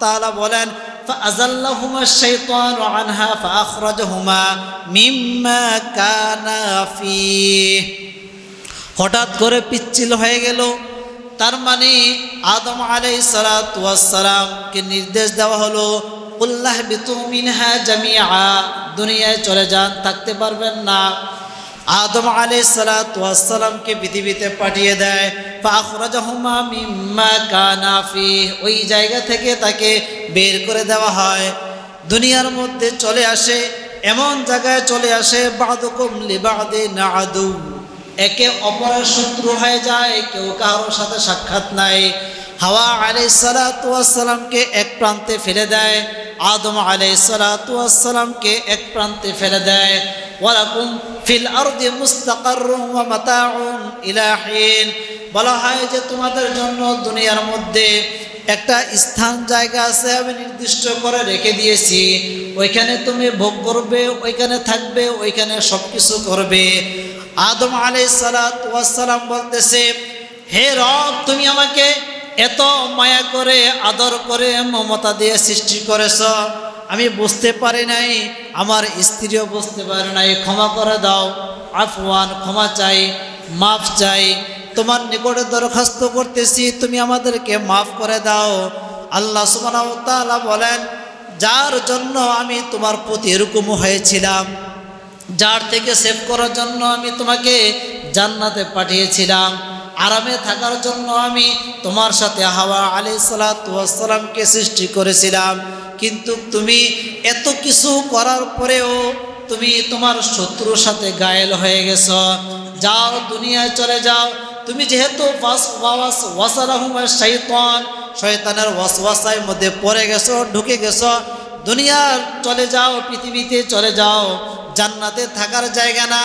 তাআলা বলেন فأزلهما الشيطان عنها فأخرجهما مما كانا فيه। হঠাৎ করে পিচ্ছিল হয়ে গেল, তার মানে আদম আলাইহিস সালাতু ওয়াস সালামকে নির্দেশ দেওয়া হলো কুল্লাহ বিতু মিনহা জামিআ, দুনিয়ায় চলে যান, থাকতে পারবেন না। আদম আলাইহিস সালাতু ওয়াস সালামকে পৃথিবীতে পাঠিয়ে দেয়। ফাখরাজাহুমা মিম্মা কানা ফিহি, ওই জায়গা থেকে তাকে বের করে দেওয়া হয়। দুনিয়ার মধ্যে চলে আসে, এমন জায়গায় চলে আসে বাদুকুম লিবাদিন আদু, একে অপরের শত্রু হয়ে যায়, কেউ কারোর সাথে সাক্ষাৎ নাই। হাওয়া আলাইহিস সালাতু ওয়াস সালামকে এক প্রান্তে ফেলে দেয়, আদম আলাইহিস সালাতু ওয়াস সালামকে এক প্রান্তে ফেলে দেয়। ওয়ালাকুম ফিল আরদি মুস্তাকাররুন ওয়া মাতাউন ইলা হিন, বলা হয় যে তোমাদের জন্য দুনিয়ার মধ্যে একটা স্থান জায়গা আছে, আমি নির্দিষ্ট করে রেখে দিয়েছি, ওইখানে তুমি ভোগ করবে, ওইখানে থাকবে, ওইখানে সব কিছু করবে। আদম আলাইহিস সালাতু ওয়াস সালাম বলতেছে, হে রব, তুমি আমাকে এত মায়া করে, আদর করে, মমতা দিয়ে সৃষ্টি করেছ, আমি বুঝতে পারি নাই, আমার স্ত্রীও বুঝতে পারে নাই, ক্ষমা করে দাও। আফওয়ান, ক্ষমা চাই, মাফ চাই, তোমার নিকটে দরখাস্ত করতেছি, তুমি আমাদেরকে মাফ করে দাও। আল্লাহ সুবহানাহু ওয়া তাআলা বলেন, যার জন্য আমি তোমার প্রতি এরকম হয়েছিলাম, যার থেকে সেভ করার জন্য আমি তোমাকে জান্নাতে পাঠিয়েছিলাম, আরামে থাকার জন্য আমি তোমার সাথে হাওয়া আলাইহিস সালাতু ওয়াস সালামকে সৃষ্টি করেছিলাম, কিন্তু তুমি এত কিছু করার পরেও তুমি তোমার শত্রুর সাথে গায়েল হয়ে গেছো। যাও, দুনিয়ায় চলে যাও। তুমি যেহেতু শয়তানের ওয়াসওয়াসার মধ্যে পড়ে গেছো, ঢুকে গেছো, দুনিয়ার চলে যাও, পৃথিবীতে চলে যাও, জান্নাতে থাকার জায়গা না।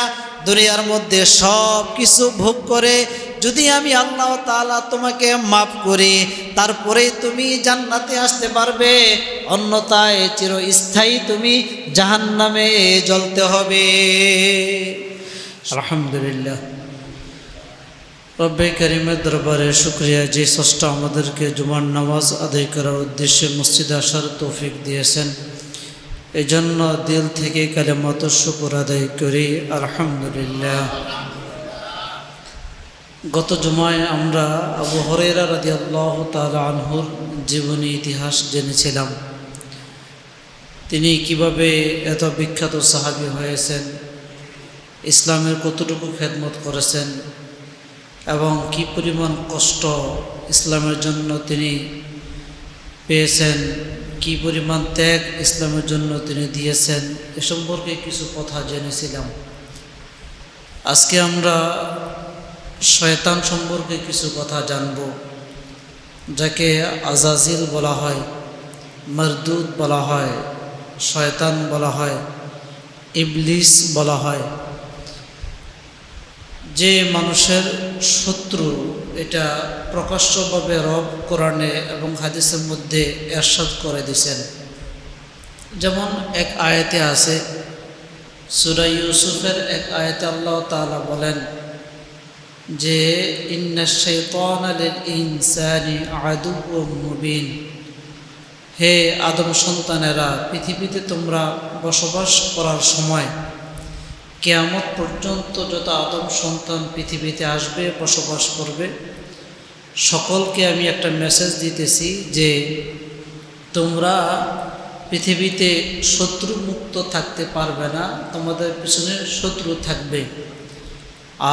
দুনিয়ার মধ্যে সব কিছু ভোগ করে যদি আমি আল্লাহ তাআলা তোমাকে মাফ করি, তারপরেই তুমি জান্নাতে আসতে পারবে, অন্যথায় চিরস্থায়ী তুমি জাহান্নামে জ্বলতে হবে। আলহামদুলিল্লাহ, রব্বে কারীমের দরবারে শুকরিয়া, যে স্রষ্টা আমাদেরকে জুমার নামাজ আদায় করার উদ্দেশ্যে মসজিদে আসার তৌফিক দিয়েছেন, এই জন্য দিল থেকে কালেমাতুশ শুকর আদায় করি, আলহামদুলিল্লাহ। গত জুমায় আমরা আবু হুরায়রা রাদিয়াল্লাহু তাআলা আনহুর জীবনী ইতিহাস জেনেছিলাম। তিনি কিভাবে এত বিখ্যাত সাহাবী হয়েছেন, ইসলামের কতটুকু খেদমত করেছেন এবং কি পরিমাণ কষ্ট ইসলামের জন্য তিনি পেয়েছেন, কি পরিমাণ ত্যাগ ইসলামের জন্য তিনি দিয়েছেন, এ সম্পর্কে কিছু কথা জেনেছিলাম। আজকে আমরা শয়তান সম্পর্কে কিছু কথা জানব, যাকে আজাজিল বলা হয়, মারদুদ বলা হয়, শয়তান বলা হয়, ইবলিস বলা হয়, যে মানুষের শত্রু। এটা প্রকাশ্যভাবে রব কোরআনে এবং হাদিসের মধ্যে ইরশাদ করে দিয়েছেন। যেমন এক আয়াতে আছে, সূরা ইউসুফের এক আয়াতে আল্লাহ তাআলা বলেন যে ইন্নাশ শাইতানা লিল ইনসানি আদুউম মুবিন, হে আদম সন্তানেরা, পৃথিবীতে তোমরা বসবাস করার সময় কিয়ামত পর্যন্ত যত আদম সন্তান পৃথিবীতে আসবে, বসবাস করবে, সকলকে আমি একটা মেসেজ দিতেছি যে তোমরা পৃথিবীতে শত্রু মুক্ত থাকতে পারবে না, তোমাদের পিছনে শত্রু থাকবে।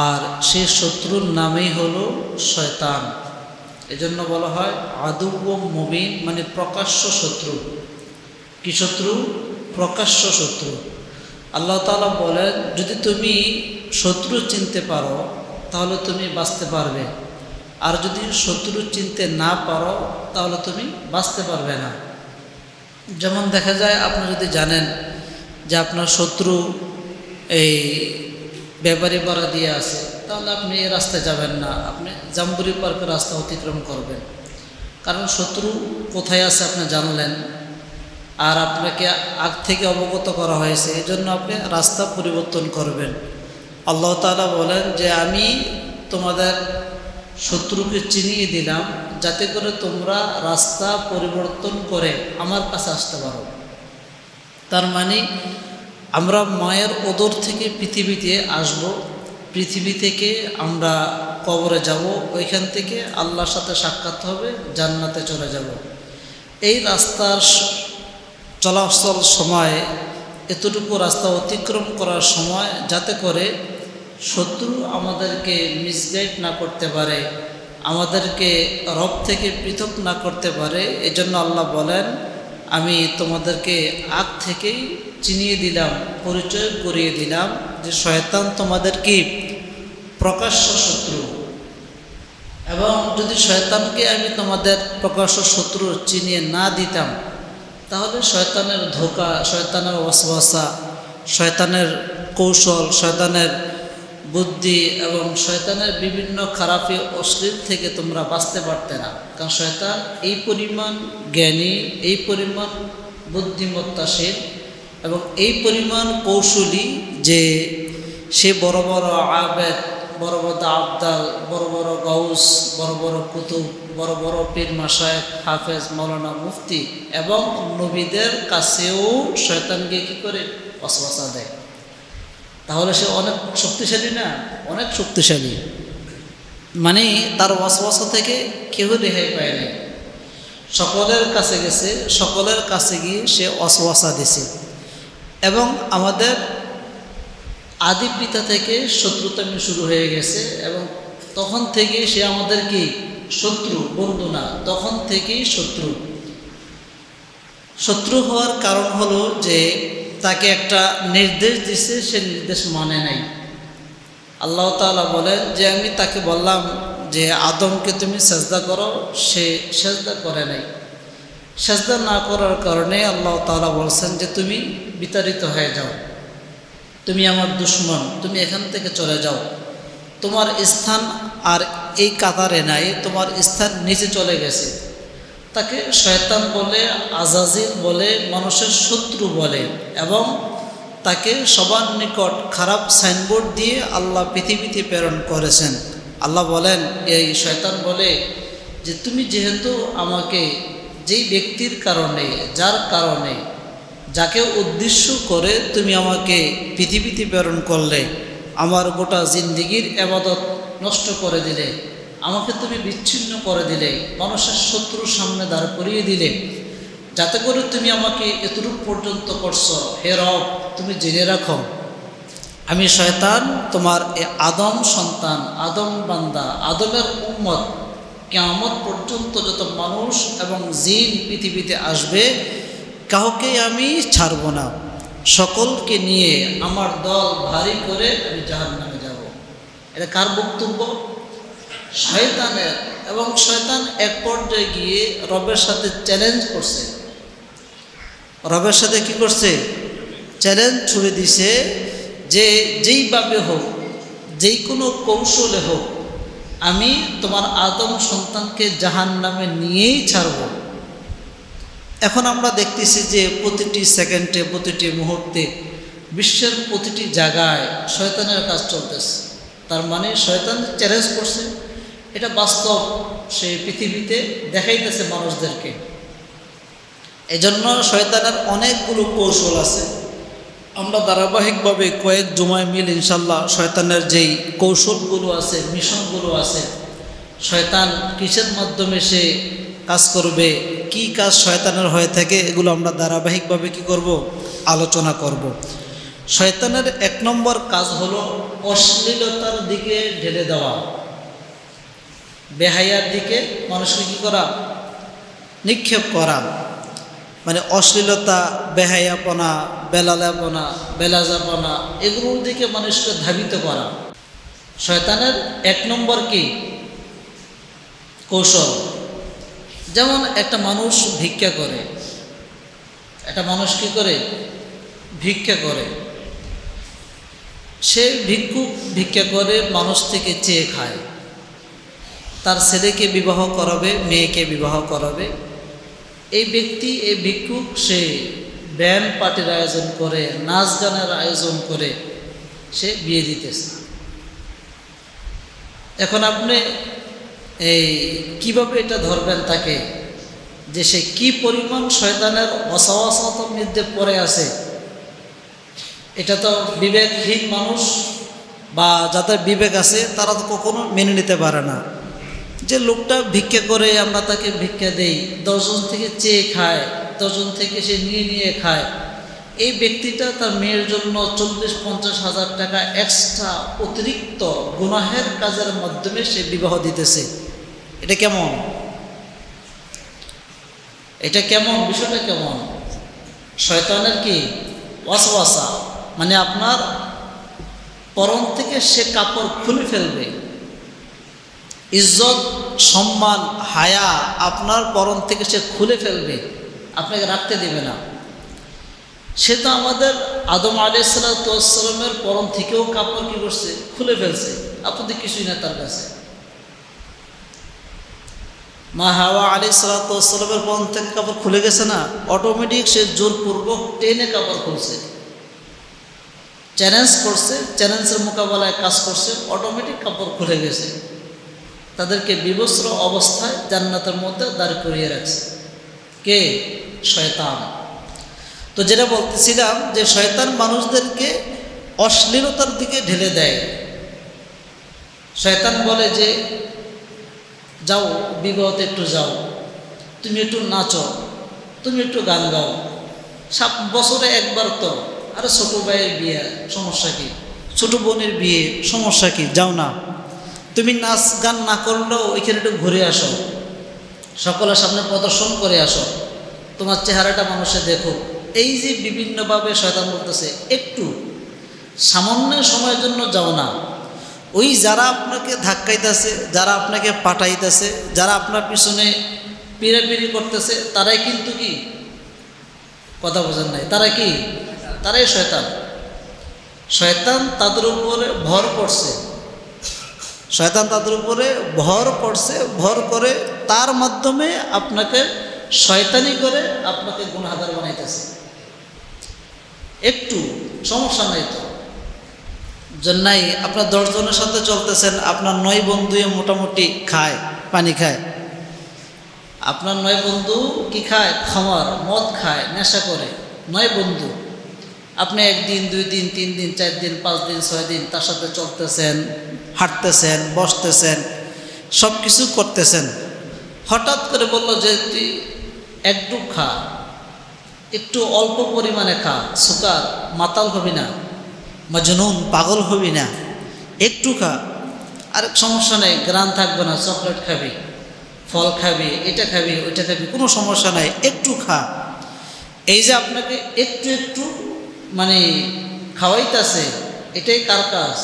আর সেই শত্রুর নামেই হলো শয়তান। এজন্য বলা হয় আদুউম মুবিন, মানে প্রকাশ্য শত্রু। কি শত্রু? প্রকাশ্য শত্রু। আল্লাহ তাআলা বলেন, যদি তুমি শত্রু চিনতে পারো তাহলে তুমি বাঁচতে পারবে, আর যদি শত্রু চিনতে না পারো তাহলে তুমি বাঁচতে পারবে না। যেমন দেখা যায়, আপনি যদি জানেন যে আপনার শত্রু এই ব্যাপারী পাড়া দিয়ে আছে, তাহলে আপনি এই রাস্তায় যাবেন না, আপনি জাম্বুরি পার্কের রাস্তা অতিক্রম করবেন। কারণ শত্রু কোথায় আছে আপনি জানলেন, আর আপনাকে আগ থেকে অবগত করা হয়েছে, এই জন্য আপনি রাস্তা পরিবর্তন করবেন। আল্লাহ তাআলা বলেন যে আমি তোমাদের শত্রুকে চিনিয়ে দিলাম যাতে করে তোমরা রাস্তা পরিবর্তন করে আমার কাছে আসতে পারো। তার মানে আমরা মায়ের ওদর থেকে পৃথিবীতে আসব, পৃথিবী থেকে আমরা কবরে যাব, ওইখান থেকে আল্লাহর সাথে সাক্ষাৎ হবে, জান্নাতে চলে যাব। এই রাস্তার চলাচল সময়, এতটুকু রাস্তা অতিক্রম করার সময় যাতে করে শত্রু আমাদেরকে মিসগাইড না করতে পারে, আমাদেরকে রব থেকে পৃথক না করতে পারে, এজন্য আল্লাহ বলেন আমি তোমাদেরকে আগ থেকেই চিনিয়ে দিলাম, পরিচয় করিয়ে দিলাম যে শয়তান তোমাদের কি প্রকাশ্য শত্রু। এবং যদি শয়তানকে আমি তোমাদের প্রকাশ্য শত্রু চিনিয়ে না দিতাম তাহলে শয়তানের ধোঁকা, শয়তানের ওয়াসওয়াসা, শয়তানের কৌশল, শয়তানের বুদ্ধি এবং শয়তানের বিভিন্ন খারাপি অশ্লীল থেকে তোমরা বাঁচতে পারতে না। কারণ শয়তান এই পরিমাণ জ্ঞানী, এই পরিমাণ বুদ্ধিমত্তাশীল এবং এই পরিমাণ কৌশলী যে সে বড় বড় আবেদ, বড় বড় আবদাল, বড় বড় গাউস, বড় বড় কুতুব, বড় বড় পীর মাশায়েখ, হাফেজ, মাওলানা, মুফতি এবং নবীদের কাছেও শয়তানকে কী করে ওয়াসওয়াসা দেয়। তাহলে সে অনেক শক্তিশালী না? অনেক শক্তিশালী। মানে তার ওয়াসওয়াসা থেকে কেউ রেহাই পায় নাই। সকলের কাছে গেছে, সকলের কাছে গিয়ে সে ওয়াসওয়াসা দিছে। এবং আমাদের আদি পিতা থেকে শত্রুতামি শুরু হয়ে গেছে এবং তখন থেকেই সে আমাদের কি শত্রু, বন্ধু না, তখন থেকেই শত্রু। শত্রু হওয়ার কারণ হলো যে তাকে একটা নির্দেশ দিছে, সে নির্দেশ মানে নাই। আল্লাহ তাআলা বলেন যে আমি তাকে বললাম যে আদমকে তুমি সেজদা করো, সে সেজদা করে নাই। সেজদা না করার কারণে আল্লাহ তাআলা বলছেন যে তুমি বিতাড়িত হয়ে যাও, তুমি আমার দুশমন, তুমি এখান থেকে চলে যাও, তোমার স্থান আর এই কাতারে নাই, তোমার স্থান নিচে চলে গেছে। তাকে শয়তান বলে, আজাজিল বলে, মানুষের শত্রু বলে এবং তাকে সবার নিকট খারাপ সাইনবোর্ড দিয়ে আল্লাহ পৃথিবীতে প্রেরণ করেছেন। আল্লাহ বলেন, এই শয়তান বলে যে তুমি যেহেতু আমাকে যেই ব্যক্তির কারণে, যার কারণে, যাকে উদ্দেশ্য করে তুমি আমাকে পৃথিবীতে প্রেরণ করলে, আমার গোটা জিন্দিগির ইবাদত নষ্ট করে দিলে, আমাকে তুমি বিচ্ছিন্ন করে দিলে, মানুষের শত্রুর সামনে দাঁড় করিয়ে দিলে, যাতে করে তুমি আমাকে এতটুকু পর্যন্ত করছো। হে রব, তুমি জেনে রাখো আমি শয়তান তোমার এ আদম সন্তান, আদম বান্দা, আদমের উম্মত, কিয়ামত পর্যন্ত যত মানুষ এবং জিন পৃথিবীতে আসবে কাউকে আমি ছাড়ব না, সকলকে নিয়ে আমার দল ভারী করে আমি জাহান্নামে যাব। এটা কার বক্তব্য? শয়তানের। এবং শয়তান এক পর্যায়ে গিয়ে রবের সাথে চ্যালেঞ্জ করছে। রবের সাথে কি করছে? চ্যালেঞ্জ ছুড়ে দিছে যে যেইভাবে হোক, যেই কোনো কৌশলে হোক, আমি তোমার আদম সন্তানকে জাহান্নামে নিয়েই ছাড়ব। এখন আমরা দেখতেছি যে প্রতিটি সেকেন্ডে, প্রতিটি মুহূর্তে, বিশ্বের প্রতিটি জায়গায় শয়তানের কাজ চলতেছে। তার মানে শয়তান চ্যালেঞ্জ করছে, এটা বাস্তব, সে পৃথিবীতে দেখাইতেছে মানুষদেরকে। এজন্য শয়তানের অনেকগুলো কৌশল আছে। আমরা ধারাবাহিকভাবে কয়েক জুমায় মিল ইনশাল্লাহ শয়তানের যেই কৌশলগুলো আছে, মিশনগুলো আছে, শয়তান কিসের মাধ্যমে সে কাজ করবে, কি কাজ শয়তানের হয়ে থাকে, এগুলো আমরা ধারাবাহিকভাবে কি করব? আলোচনা করব। শয়তানের এক নম্বর কাজ হলো অশ্লীলতার দিকে ঢেলে দেওয়া, বেহায়ার দিকে মানুষকে কি করা? নিক্ষেপ করা। মানে অশ্লীলতা, বেহায়াপনা, বেলালাপনা, বেলাজাপনা, এগুলোর দিকে মানুষকে ধাবিত করা শয়তানের এক নম্বর কি কৌশল। যেমন একটা মানুষ ভিক্ষা করে, একটা মানুষ কি করে? ভিক্ষা করে। সে ভিক্ষুক ভিক্ষা করে, মানুষ থেকে চেয়ে খায়, তার ছেলেকে বিবাহ করাবে, মেয়েকে বিবাহ করাবে। এই ব্যক্তি, এই ভিক্ষুক, সে ব্যান্ড পার্টির আয়োজন করে, নাচ গানের আয়োজন করে সে বিয়ে দিতেছে। এখন আপনি এই কিভাবে এটা ধরবেন তাকে, যে সে কি পরিমাণ শয়তানের ওয়াসওয়াসার মধ্যে পড়ে আছে। এটা তো বিবেকহীন মানুষ বা যাদের বিবেক আছে তারা তো কখনো মেনে নিতে পারে না। যে লোকটা ভিক্ষা করে, আমরা তাকে ভিক্ষা দেই, 10 জন থেকে চেয়ে খায়, 10 জন থেকে সে নিয়ে নিয়ে খায়, এই ব্যক্তিটা তার মেয়ের জন্য 40-50 হাজার টাকা এক্সট্রা অতিরিক্ত গুনাহের কাজের মাধ্যমে সে বিবাহ দিতেছে। এটা কেমন? এটা কেমন? বিষয়টা কেমন? শয়তানের কি ওয়াসওয়াসা, মানে আপনার পরন থেকে সে কাপড় খুলে ফেলবে। ইজ্জত, সম্মান, হায়া আপনার পরন থেকে সে খুলে ফেলবে, আপনাকে রাখতে দেবে না। সে তো আমাদের আদম আলাইহিস সালামের পরন থেকেও কাপড় কি করছে? খুলে ফেলছে। আপনাদের কিছুই না তার কাছে। মা হাওয়া আলাইহিস সালামের পরন থেকে কাপড় খুলে গেছে না, অটোমেটিক সে জোরপূর্বক টেনে কাপড় খুলছে, চ্যালেঞ্জ করছে, চ্যালেঞ্জের মোকাবেলায় কাজ করছে, অটোমেটিক কাপড় খুলে গেছে। তাদেরকে বিবস্ত্র অবস্থায় জান্নাতের মধ্যে দাঁড় করিয়ে রাখছে। কে? শয়তান। তো যেটা বলতেছিলাম যে শয়তান মানুষদেরকে অশ্লীলতার দিকে ঢেলে দেয়। শয়তান বলে যে যাও বিবাহতে একটু যাও, তুমি একটু নাচো, তুমি একটু গান গাও, 7 বছরে একবার তো, আরে ছোটো ভাইয়ের বিয়ে, সমস্যা কি? ছোটো বোনের বিয়ে, সমস্যা কি? যাও না। তুমি নাচ গান না করলেও ওইখানে একটু ঘুরে আসো, সকলের সামনে প্রদর্শন করে আসো, তোমার চেহারাটা মানুষে দেখো। এই যে বিভিন্নভাবে শয়তান বলতেছে একটু সামান্য সময়ের জন্য যাও না। ওই যারা আপনাকে ধাক্কাইতেছে, যারা আপনাকে পাঠাইতেছে, যারা আপনার পিছনে পিড়াপিড়ি করতেছে, তারাই কিন্তু কি, কথা বোঝেন নাই, তারা কি? তারাই শয়তান। শয়তান তাদের উপরে ভর করছে, শয়তান তাদের উপরে ভর করছে, ভর করে তার মাধ্যমে আপনাকে শয়তানি করে আপনাকে গুনাহগার বানাইতেছে। একটু সমস্যা নাই তো, জন্যই আপনার 10 জনের সাথে চলতেছেন, আপনার 9 বন্ধুয়ে মোটামুটি খায়, পানি খায়। আপনার 9 বন্ধু কি খায়? খামার, মদ খায়, নেশা করে। 9 বন্ধু, আপনি 1 দিন 2 দিন 3 দিন 4 দিন 5 দিন 6 দিন তার সাথে চলতেছেন, হাঁটতেছেন, বসতেছেন, সব কিছু করতেছেন। হঠাৎ করে বললো যে তুই একটু খা, একটু অল্প পরিমাণে খা, সুকার, মাতাল হবি না, মজনুন, পাগল হবি না, একটু খা। আর সমস্যা নেই, গ্রান থাকবে না, চকলেট খাবি, ফল খাবি, এটা খাবি, ওইটা খাবি, কোনো সমস্যা নাই, একটু খা। এই যে আপনাকে একটু একটু মানে খাওয়াইতেছে, এটাই কার কাজ?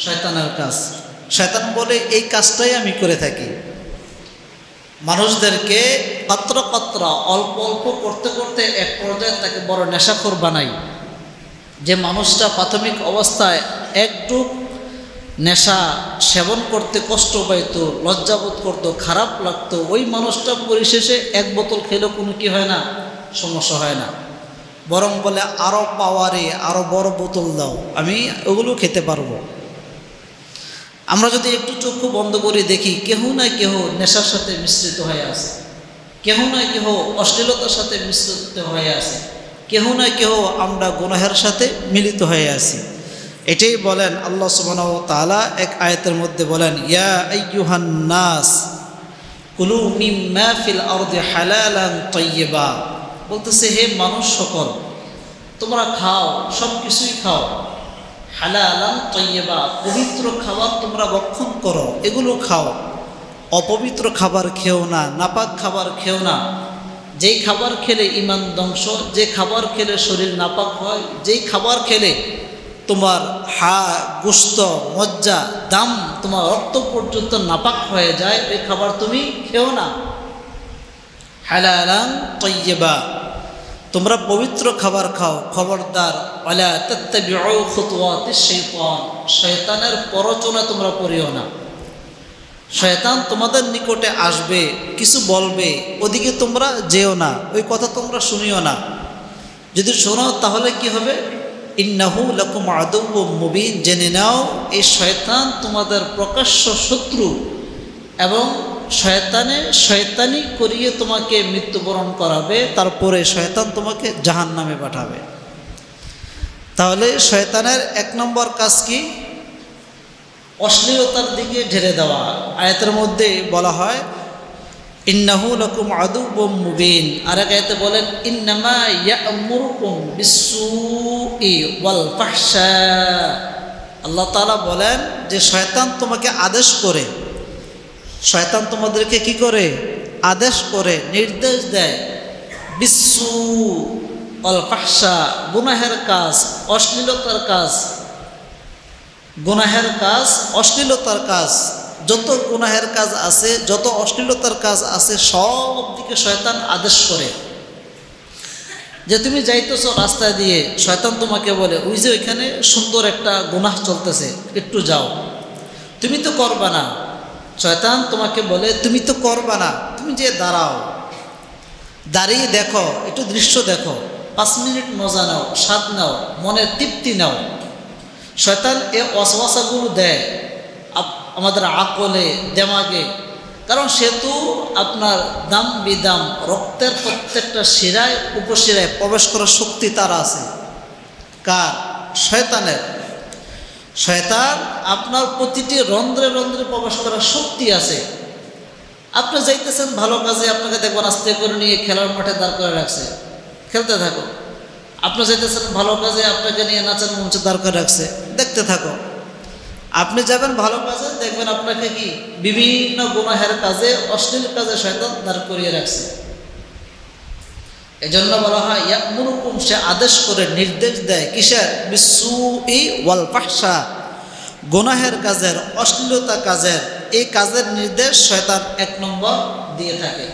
শয়তানের কাজ। শয়তান বলে এই কাজটাই আমি করে থাকি, মানুষদেরকে কতরা কতরা অল্প অল্প করতে করতে এক পর্যায়ে তাকে বড় নেশাখোর বানাই। যে মানুষটা প্রাথমিক অবস্থায় একটু নেশা সেবন করতে কষ্ট পাইত, লজ্জাবোধ করত, খারাপ লাগতো, ওই মানুষটা পরিশেষে 1 বোতল খেলেও কোনো কি হয় না, সমস্যা হয় না, বরং বলে আরও পাওয়ারে আরও বড় বোতল দাও, আমি ওগুলো খেতে পারবো। আমরা যদি একটু চক্ষু বন্ধ করে দেখি, কেহ না কেহ নেশার সাথে মিশ্রিত হয়ে আছে, কেহ না কেহ অশ্লীলতার সাথে মিশ্রিত হয়ে আছে, কেহ না কেহ আমরা গুনাহের সাথে মিলিত হয়ে আছি। এটাই বলেন আল্লাহ সুবহানাহু ওয়া তাআলা এক আয়াতের মধ্যে বলেন, ইয়া আইয়ুহান নাস কুলু মিম্মা ফিল আরদি হালালান তাইয়্যিবা, বলতেছে হে মানুষ সকল, তোমরা খাও, সব কিছুই খাও, হালালান তাইয়্যিবা, পবিত্র খাবার তোমরা ভক্ষণ করো, এগুলো খাও, অপবিত্র খাবার খেও না, নাপাক খাবার খেও না। যেই খাবার খেলে ঈমান ধ্বংস, যে খাবার খেলে শরীর নাপাক হয়, যেই খাবার খেলে তোমার গোশত, মজ্জা, দাম, তোমার রক্ত পর্যন্ত নাপাক হয়ে যায়, এই খাবার তুমি খেও না। হালালান তাইয়্যিবা, তোমরা পবিত্র খাবার খাও, খবরদার ওয়ালা তাত্তাবিউ খুতুওয়াতিশ শাইতান, শয়তানের প্ররোচনা তোমরা পড়িও না। শয়তান তোমাদের নিকটে আসবে, কিছু বলবে, ওদিকে তোমরা যেও না, ওই কথা তোমরা শুনিও না। যদি শোনো তাহলে কি হবে? ইন্নাহু লাকুম আদুউম মুবিন, জেনে নাও এই শয়তান তোমাদের প্রকাশ্য শত্রু এবং শয়তানি করিয়ে তোমাকে মৃত্যুবরণ করাবে, তারপরে শয়তান তোমাকে জাহান্নামে পাঠাবে। তাহলে শয়তানের 1 নম্বর কাজ কি? অশ্লীলতার দিকে ঢেলে দেওয়া। আয়াতের মধ্যে বলা হয় ইন্নাহু লাকুম আদুউম মুবিন, আর এক আয়াতে বলেন ইন্নামা ইয়া'মুরুকুম বিসসুই ওয়াল ফাহশা। আল্লাহ তাআলা বলেন যে শয়তান তোমাকে আদেশ করে, শয়তান তোমাদেরকে কি করে? আদেশ করে, নির্দেশ দেয়। বিসসু ওয়াল ফাহশা, গুনাহের কাজ, অশ্লীলতার কাজ, গুনাহের কাজ, অশ্লীলতার কাজ, যত গুনাহের কাজ আছে, যত অশ্লীলতার কাজ আছে, সব দিকে শয়তান আদেশ করে। যে তুমি যাইতেছো রাস্তা দিয়ে, শয়তান তোমাকে বলে ওই যে ওইখানে সুন্দর একটা গুনাহ চলতেছে, একটু যাও, তুমি তো করবা না। শয়তান তোমাকে বলে তুমি তো করবা না, তুমি যে দাঁড়াও, দাঁড়িয়ে দেখো, একটু দৃশ্য দেখো, 5 মিনিট মজা নাও, স্বাদ নাও, মনের তৃপ্তি নাও। শয়তান এ ওয়াসওয়াসাগুলো দেয় আমাদের আকলে, দেমাগে, কারণ সে তো আপনার দাম বিদাম রক্তের প্রত্যেকটা শিরায় উপশিরায় প্রবেশ করার শক্তি তার আছে। কার? শয়তানের। শয়তান আপনার প্রতিটি রন্ধ্রে রন্ধ্রে প্রবেশ করার শক্তি আছে। আপনি যাইতেছেন ভালো কাজে, আপনাকে দেখবেন আস্তে করে নিয়ে খেলার মাঠে দাঁড় করে রাখছে, খেলতে থাকো। আপনি যাইতেছেন ভালো কাজে, আপনাকে নিয়ে নাচার মঞ্চে দাঁড় করে রাখছে, দেখতে থাকো। আপনি যাবেন ভালো কাজে, দেখবেন আপনাকে কি বিভিন্ন গুনাহের কাজে, অশ্লীল কাজে শয়তান দাঁড় করিয়ে রাখছে। এজন্য বলা হয় ইয়া'মুরুকুম, সে আদেশ করে, নির্দেশ দেয় কিসের? বিসসুই ওয়াল ফাহশা, গুনাহের কাজের, অশ্লীলতা কাজের। এই কাজের নির্দেশ শয়তান 1 নম্বর দিয়ে থাকে।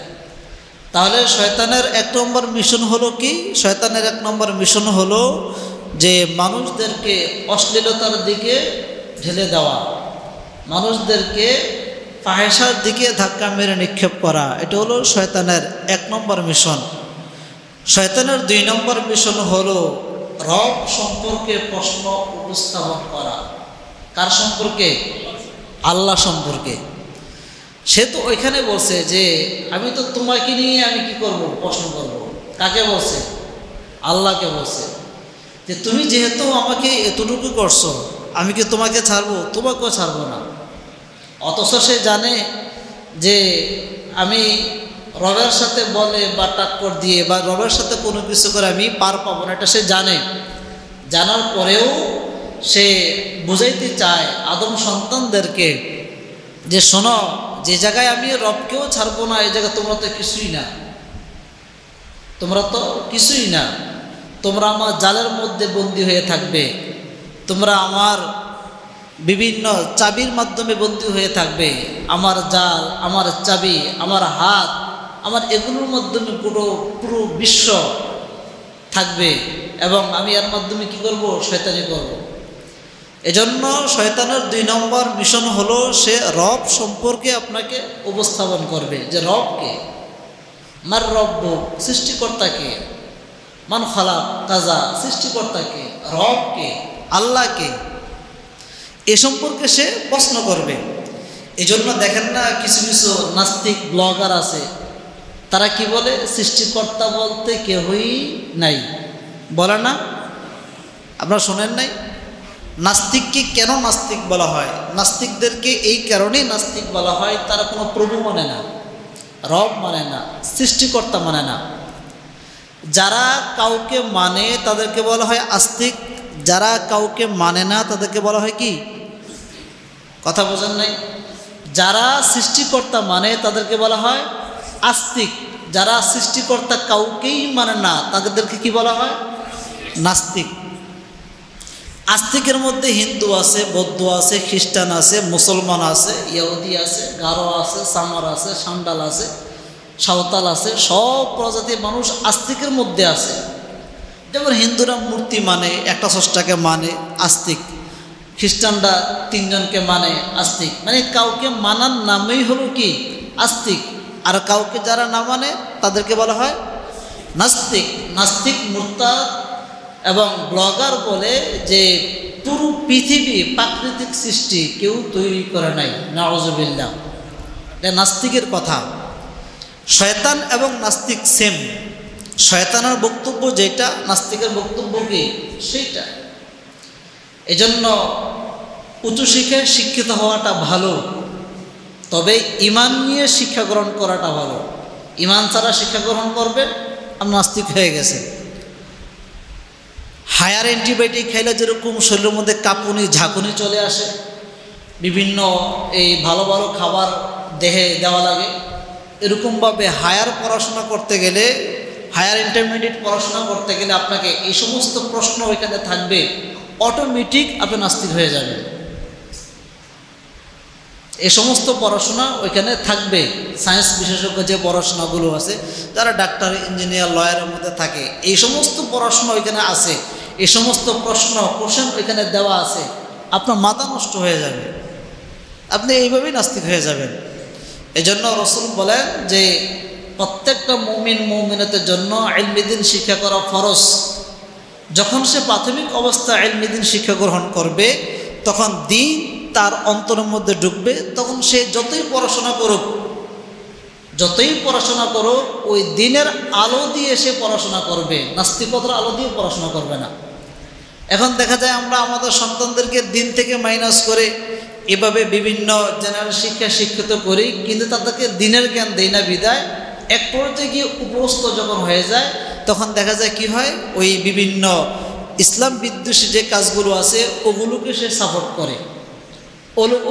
তাহলে শয়তানের 1 নম্বর মিশন হলো কি? শয়তানের 1 নম্বর মিশন হলো যে মানুষদেরকে অশ্লীলতার দিকে ঢেলে দেওয়া, মানুষদেরকে ফাহেশার দিকে ধাক্কা মেরে নিক্ষেপ করা। এটা হলো শয়তানের 1 নম্বর মিশন। শয়তানের 2 নম্বর মিশন হলো রব সম্পর্কে প্রশ্ন উপস্থাপন করা। কার সম্পর্কে? আল্লাহ সম্পর্কে। সে তো ওইখানে বলছে যে আমি তো তোমাকে নিয়ে আমি কি করব? প্রশ্ন করব। কাকে বলছে? আল্লাহকে বলছে যে তুমি যেহেতু আমাকে এতটুকু করছো, আমি কি তোমাকে ছাড়বো? তোমাকেও ছাড়বো না। অথচ সে জানে যে আমি রবের সাথে বলে বা টাক্কর দিয়ে বা রবের সাথে কোনো কিছু করে আমি পার পাবো না, এটা সে জানে। জানার পরেও সে বুঝাইতে চায় আদম সন্তানদেরকে যে শোনো, যে জায়গায় আমি রবকেও ছাড়বো না, এই জায়গায় তোমরা তো কিছুই না, তোমরা তো কিছুই না। তোমরা আমার জালের মধ্যে বন্দী হয়ে থাকবে, তোমরা আমার বিভিন্ন চাবির মাধ্যমে বন্দী হয়ে থাকবে। আমার জাল, আমার চাবি, আমার হাত, আমার এগুলোর মাধ্যমে পুরো বিশ্ব থাকবে এবং আমি এর মাধ্যমে কি করব? শয়তানি করব। এজন্য শয়তানের 2 নম্বর মিশন হলো সে রব সম্পর্কে আপনাকে উপস্থাপন করবে যে রবকে, মার রব্ব, সৃষ্টিকর্তাকে, মান খালাক কাজা, সৃষ্টিকর্তাকে, রবকে, আল্লাহকে, এ সম্পর্কে সে প্রশ্ন করবে। এজন্য দেখেন না কিছু কিছু নাস্তিক ব্লগার আছে, তারা কি বলে? সৃষ্টিকর্তা বলতে কেউই নাই, বলে না? আপনারা শোনেন নাই? নাস্তিককে কেন নাস্তিক বলা হয়? নাস্তিকদেরকে এই কারণেই নাস্তিক বলা হয়, তারা কোনো প্রভু মানে না, রব মানে না, সৃষ্টিকর্তা মানে না। যারা কাউকে মানে তাদেরকে বলা হয় আস্তিক, যারা কাউকে মানে না তাদেরকে বলা হয় কি? কথা বোঝেন নাই? যারা সৃষ্টিকর্তা মানে তাদেরকে বলা হয় আস্তিক, যারা সৃষ্টিকর্তা কাউকেই মানে না তাদেরকে কি বলা হয়? নাস্তিক। আস্তিকের মধ্যে হিন্দু আছে, বৌদ্ধ আছে, খ্রিস্টান আছে, মুসলমান আছে, ইহুদি আছে, গারো আছে, সামার আছে, সান্ডাল আছে, সাঁওতাল আছে, সব প্রজাতির মানুষ আস্তিকের মধ্যে আছে। যেমন হিন্দুরা মূর্তি মানে, একটা স্রষ্টাকে মানে, আস্তিক। খ্রিস্টানরা 3 জনকে মানে, আস্তিক। মানে কাউকে মানার নামেই হলো কি? আস্তিক। আর কাউকে যারা না মানে তাদেরকে বলা হয় নাস্তিক। নাস্তিক, মুরতাদ এবং ব্লগার বলে যে পুরো পৃথিবী প্রাকৃতিক সৃষ্টি, কেউ তৈরি করে নাই, নাউজুবিল্লাহ। এটা নাস্তিকের কথা। শয়তান এবং নাস্তিক সেম। শয়তানের বক্তব্য যেটা, নাস্তিকের বক্তব্য কি সেইটা। এজন্য উচ্চ শিক্ষায় শিক্ষিত হওয়াটা ভালো, তবে ইমান নিয়ে শিক্ষা গ্রহণ করাটা ভালো। ইমান ছাড়া শিক্ষা গ্রহণ করবে, আপনি নাস্তিক হয়ে গেছে। হায়ার অ্যান্টিবায়োটিক খাইলে যেরকম শরীরের মধ্যে কাঁপুনি ঝাঁকুনি চলে আসে, বিভিন্ন এই ভালো ভালো খাবার দেহে দেওয়া লাগে, এরকমভাবে হায়ার পড়াশোনা করতে গেলে, হায়ার ইন্টারমিডিয়েট পড়াশোনা করতে গেলে আপনাকে এই সমস্ত প্রশ্ন ওইখানে থাকবে, অটোমেটিক আপনি নাস্তিক হয়ে যাবেন। এই সমস্ত পড়াশোনা ওইখানে থাকবে। সায়েন্স বিশেষজ্ঞ যে পড়াশোনাগুলো আছে, যারা ডাক্তার, ইঞ্জিনিয়ার, লয়ারের মধ্যে থাকে, এই সমস্ত পড়াশোনা ওইখানে আছে। এই সমস্ত কোশ্চেন ওইখানে দেওয়া আছে। আপনার মাথা নষ্ট হয়ে যাবে, আপনি এইভাবেই নাস্তিক হয়ে যাবেন। এজন্য রাসূল বলেন যে প্রত্যেকটা মুমিন মুমিনাতের জন্য ইলমে দ্বীন শিক্ষা করা ফরজ। যখন সে প্রাথমিক অবস্থায় ইলমে দ্বীন শিক্ষা গ্রহণ করবে, তখন দ্বীন তার অন্তরের মধ্যে ঢুকবে। তখন সে যতই পড়াশোনা করুক, ওই দ্বীনের আলো দিয়ে সে পড়াশোনা করবে, নাস্তিকতার আলো দিয়ে পড়াশোনা করবে না। এখন দেখা যায় আমরা আমাদের সন্তানদেরকে দ্বীন থেকে মাইনাস করে এভাবে বিভিন্ন জেনারেল শিক্ষা শিক্ষিত করি, কিন্তু তাদেরকে দ্বীনের জ্ঞান দেই না। বিদায় এক পর্যায়ে গিয়ে উপরস্থ যখন হয়ে যায়, তখন দেখা যায় কি হয়, ওই বিভিন্ন ইসলাম বিদ্বেষী যে কাজগুলো আছে ওগুলোকে সে সাপোর্ট করে।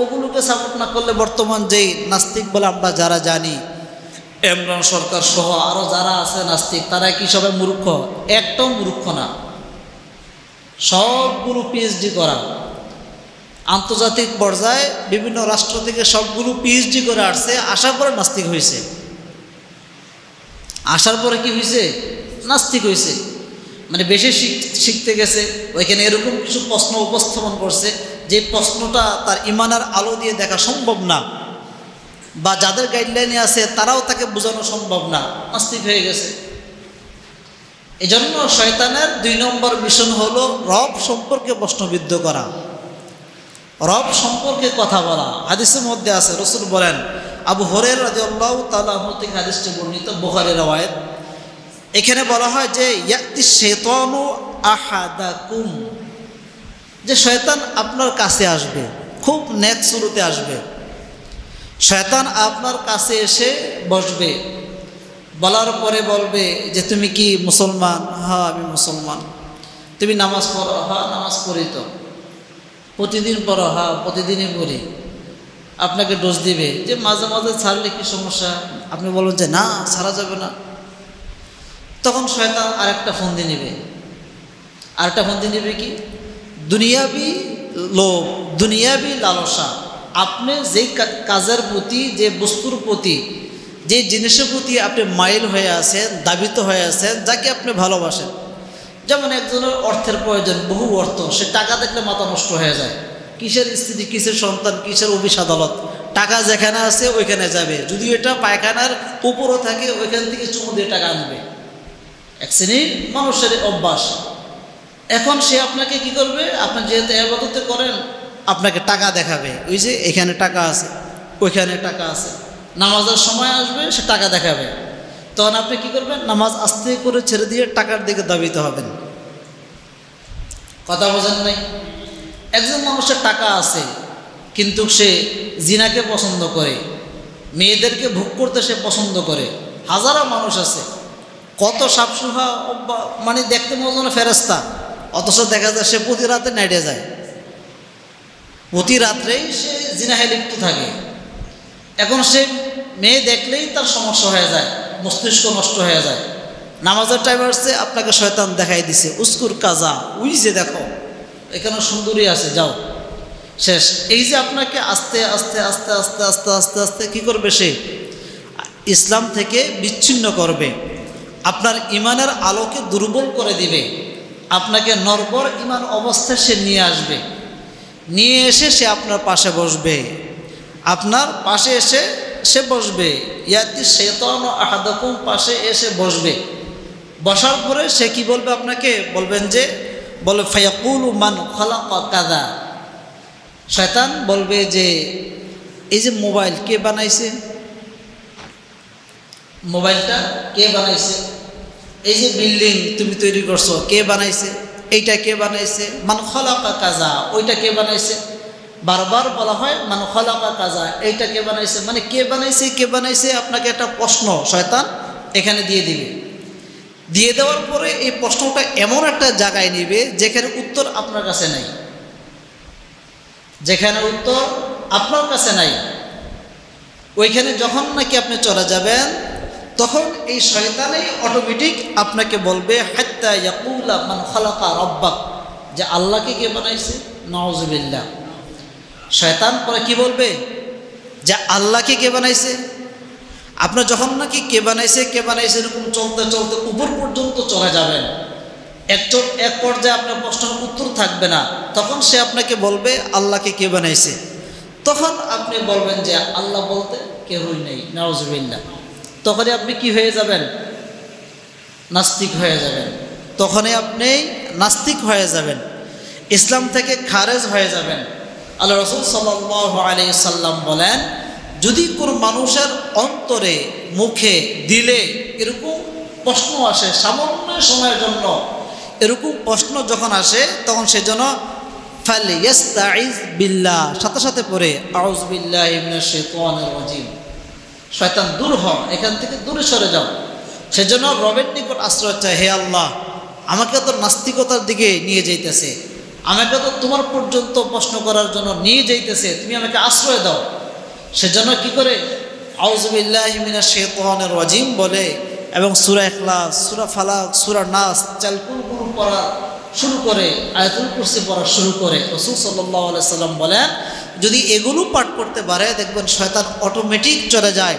ওগুলোকে সাপোর্ট না করলে বর্তমান যেই নাস্তিক বলে আমরা যারা জানি, ইমরান সরকার সহ আরও যারা আছে নাস্তিক, তারা কি সবাই মূর্খ? একটাও মূর্খ না, সবগুলো পিএইচডি করা। আন্তর্জাতিক পর্যায়ে বিভিন্ন রাষ্ট্র থেকে সবগুলো পিএইচডি করে আসছে, আসার পরে নাস্তিক হয়েছে। আসার পরে কি হয়েছে? নাস্তিক হয়েছে। মানে বেশি শিখতে গেছে, ওইখানে এরকম কিছু প্রশ্ন উপস্থাপন করছে যে প্রশ্নটা তার ইমানের আলো দিয়ে দেখা সম্ভব না, বা যাদের গাইডলাইনে আছে তারাও তাকে বোঝানো সম্ভব না, নাস্তিক হয়ে গেছে। এজন্য শয়তানের ২ নম্বর মিশন হলো রব সম্পর্কে প্রশ্নবিদ্ধ করা, রব সম্পর্কে কথা বলা। হাদিসের মধ্যে আছে, রাসূল বলেন, আবু হুরায়রা রাদিয়াল্লাহু তাআলা আনহু থেকে হাদিসটি বর্ণিত, বুখারীর রওয়ায়াত। এখানে বলা হয় যে ইয়াতি শাইতানু আহাদাকুম, যে শয়তান আপনার কাছে আসবে, খুব নেক শুরুতে আসবে। শয়তান আপনার কাছে এসে বসবে, বলার পরে বলবে যে তুমি কি মুসলমান? হ্যাঁ আমি মুসলমান। তুমি নামাজ পড়ো? হ্যাঁ নামাজ পড়ি। তো প্রতিদিন পড়ো? হ্যাঁ প্রতিদিনই পড়ি। আপনাকে ডোজ দিবে যে মাঝে মাঝে ছাড়লে কি সমস্যা? আপনি বলবেন যে না, ছাড়া যাবে না। তখন শয়তান আরেকটা ফন্দি নেবে। আরেকটা ফন্দি নেবে কি? দুনিয়াবি লোভ, দুনিয়াবি লালসা। আপনি যেই কাজের প্রতি, যে বস্তুর প্রতি, যে জিনিসের প্রতি আপনি মাইল হয়ে আছেন, দাবিত হয়ে আছেন, যাকে আপনি ভালোবাসেন। যেমন একজনের অর্থের প্রয়োজন, বহু অর্থ, সে টাকা দেখলে মাথা নষ্ট হয়ে যায়। কিসের স্ত্রী, কিসের সন্তান, কিসের অফিস আদালত, টাকা যেখানে আছে ওইখানে যাবে। যদি এটা পায়খানার উপরও থাকে, ওইখান থেকে চুমু দিয়ে টাকা আনবে। এক শ্রেণীর মানুষের অভ্যাস। এখন সে আপনাকে কি করবে? আপনি যেহেতু ইবাদত করেন, আপনাকে টাকা দেখাবে। ওই যে এখানে টাকা আছে, ওইখানে টাকা আছে। নামাজের সময় আসবে, সে টাকা দেখাবে। তখন আপনি কি করবেন? নামাজ আস্তে করে ছেড়ে দিয়ে টাকার দিকে দাবিতে হবেন। কথা বোঝেন নাই? একজন মানুষের টাকা আছে, কিন্তু সে জিনাকে পছন্দ করে, মেয়েদেরকে ভোগ করতে সে পছন্দ করে। হাজারো মানুষ আছে, কত সাপসুহা, মানে দেখতে মনে হয় ফেরেশতা, অথচ দেখা যায় সে প্রতি রাতে নাইটে যায়, প্রতি রাত্রেই সে জিনাহে লিপ্ত থাকে। এখন সে মেয়ে দেখলেই তার সমস্যা হয়ে যায়, মস্তিষ্ক নষ্ট হয়ে যায়। নামাজের টাইম আসছে, আপনাকে শয়তান দেখাই দিছে, উস্কুর কাজা, ওই যে দেখো এখানে সুন্দরী আছে, যাও, শেষ। এই যে আপনাকে আস্তে আস্তে আস্তে আস্তে আস্তে আস্তে আস্তে কী করবে? সে ইসলাম থেকে বিচ্ছিন্ন করবে, আপনার ইমানের আলোকে দুর্বল করে দিবে, আপনাকে নরবর ইমান অবস্থায় সে নিয়ে আসবে। নিয়ে এসে সে আপনার পাশে বসবে, আপনার পাশে এসে সে বসবে। ইয়াতি শাইতানু আহাদাকুম, পাশে এসে বসবে। বসার পরে সে কি বলবে? আপনাকে বলবেন যে, বলে ফায়াকুলু মান খালাকা কাযা। শয়তান বলবে যে এই যে মোবাইল কে বানাইছে? মোবাইলটা কে বানাইছে, এই যে বিল্ডিং তুমি তৈরি করছো কে বানাইছে, এইটা কে বানাইছে, মান খলাকা কাজা, ওইটা কে বানাইছে। বারবার বলা হয় মান খলাকা কাজা, এইটা কে বানাইছে, মানে কে বানাইছে কে বানাইছে। আপনাকে একটা প্রশ্ন শয়তান এখানে দিয়ে দিবে। দিয়ে দেওয়ার পরে এই প্রশ্নটা এমন একটা জায়গায় নেবে যেখানে উত্তর আপনার কাছে নাই, যেখানে উত্তর আপনার কাছে নাই। ওইখানে যখন নাকি আপনি চলে যাবেন তখন এই শয়তানই অটোমেটিক আপনাকে বলবে হাত্তা ইয়াকুলা মান খালাকা রাব্বাক, যে আল্লাহকে কে বানাইছে। নাউযুবিল্লাহ। শয়তান পরে কি বলবে, যে আল্লাহকে কে বানাইছে। আপনার যখন নাকি কে বানাইছে এরকম চলতে চলতে উপর পর্যন্ত চলে যাবেন, এক পর্যায়ে আপনার প্রশ্নের উত্তর থাকবে না, তখন সে আপনাকে বলবে আল্লাহকে কে বানাইছে। তখন আপনি বলবেন যে আল্লাহ বলতে কেউই নেই। নাউযুবিল্লাহ। তখনই আপনি কি হয়ে যাবেন, নাস্তিক হয়ে যাবেন। তখনই আপনি নাস্তিক হয়ে যাবেন, ইসলাম থেকে খারেজ হয়ে যাবেন। আল্লাহ রাসূল সাল্লাল্লাহু আলাইহি সাল্লাম বলেন, যদি কোনো মানুষের অন্তরে মুখে দিলে এরকম প্রশ্ন আসে সামান্য সময়ের জন্য, এরকম প্রশ্ন যখন আসে তখন সে যেন ফালিয়াস্তাইজ বিল্লাহ, সাথে সাথে পড়ে আউযু বিল্লাহি মিনাশ শাইতানির রাজিম, শয়তান দূর হও, এখান থেকে দূরে সরে যাও। সেজন্য রবের নিকট আশ্রয় চায়, হে আল্লাহ আমাকে তো নাস্তিকতার দিকে নিয়ে যাইতেছে, আমাকে তো তোমার পর্যন্ত প্রশ্ন করার জন্য নিয়ে যাইতেছে, তুমি আমাকে আশ্রয় দাও। সেজন্য কি করে আউযু বিল্লাহি মিনাশ শাইতানির রাজিম বলে এবং সূরা ইখলাস, সূরা ফালাক, সূরা নাস, চালকুল পড়া শুরু করে, আয়াতুল কুরসি পড়া শুরু করে। রাসূল সাল্লাল্লাহু আলাইহি সাল্লাম বলেন, যদি এগুলো পাঠ করতে পারে দেখবেন শয়তান অটোমেটিক চলে যায়।